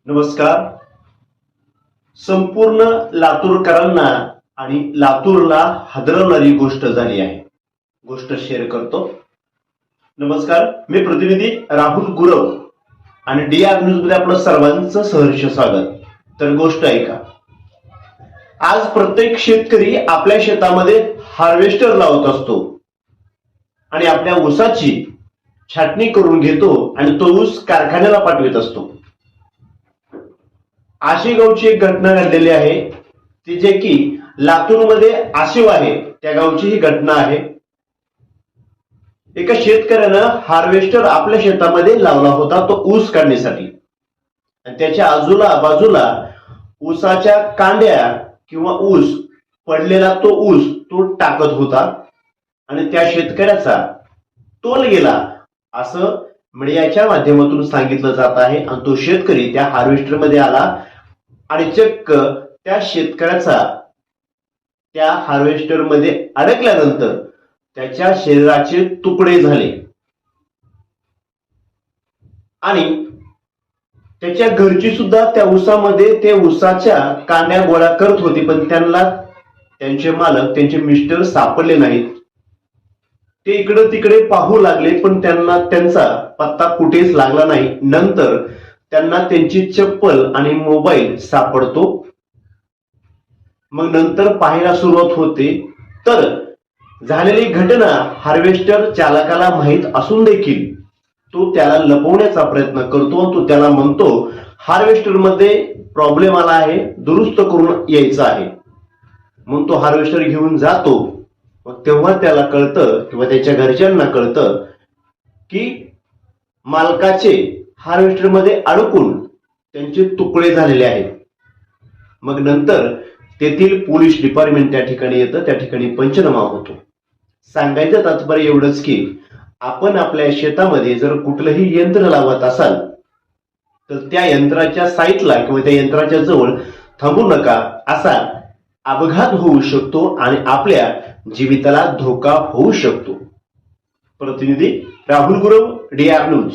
नमस्कार. संपूर्ण लातूरकरांना आणि लातूरला हादरवणारी गोष्ट झाली आहे. गोष्ट शेअर करतो. नमस्कार, मी प्रतिनिधी राहुल गुरव आणि DR न्यूज मध्ये आपलं सर्वांचं सहर्ष स्वागत. तर गोष्ट ऐका. आज प्रत्येक शेतकरी आपल्या शेतामध्ये हार्वेस्टर लावत असतो आणि आपल्या ऊसाची छाटणी करून घेतो आणि तो ऊस कारखान्याला पाठवित असतो. आशेगावची एक घटना घडलेली आहे, ती जे की लातूरमध्ये आशिव आहे त्या गावची ही घटना आहे. एका शेतकऱ्यानं हार्वेस्टर आपल्या शेतामध्ये लावला होता तो ऊस काढण्यासाठी, आणि त्याच्या बाजूला ऊसाच्या कांड्या किंवा ऊस पडलेला तो ऊस तो टाकत होता आणि त्या शेतकऱ्याचा तोल गेला असं मीडियाच्या माध्यमातून सांगितलं जात आहे. आणि तो शेतकरी त्या हार्वेस्टर मध्ये आला आणि चक्क त्या शेतकऱ्याचा त्या हार्वेस्टर मध्ये अडकल्यानंतर त्याच्या शरीराचे तुकडे झाले आणि त्याच्या घरची सुद्धा त्या ऊसामध्ये ते ऊसाच्या कांड्या गोळा करत होती, पण त्यांना त्यांचे मालक त्यांचे मिस्टर सापडले नाहीत. ते इकडे तिकडे पाहू लागले, पण त्यांना त्यांचा पत्ता कुठेच लागला नाही. नंतर त्यांना त्यांची चप्पल आणि मोबाईल सापडतो. मग नंतर पाहायला सुरुवात होते, तर झालेली घटना हार्वेस्टर चालकाला माहीत असून देखील तो त्याला लपवण्याचा प्रयत्न करतो. तो त्याला म्हणतो हार्वेस्टर मध्ये प्रॉब्लेम आला आहे, दुरुस्त करून यायचं आहे. मग तो हार्वेस्टर घेऊन जातो. मग तेव्हा त्याला कळतं किंवा त्याच्या घरच्यांना कळतं की मालकाचे हार्वेस्टर मध्ये अडकून त्यांचे तुकडे झालेले आहेत. मग नंतर तेथील पोलीस डिपार्टमेंट त्या ठिकाणी येतं, त्या ठिकाणी पंचनामा होतो. सांगायचं तात्पर्य एवढंच की आपण आपल्या शेतामध्ये जर कुठलंही यंत्र लावत असाल तर त्या यंत्राच्या साईडला किंवा त्या यंत्राच्या जवळ थांबू नका. असा अपघात होऊ शकतो आणि आपल्या जीविताला धोका होऊ शकतो. प्रतिनिधी राहुल गुरव, DR न्यूज.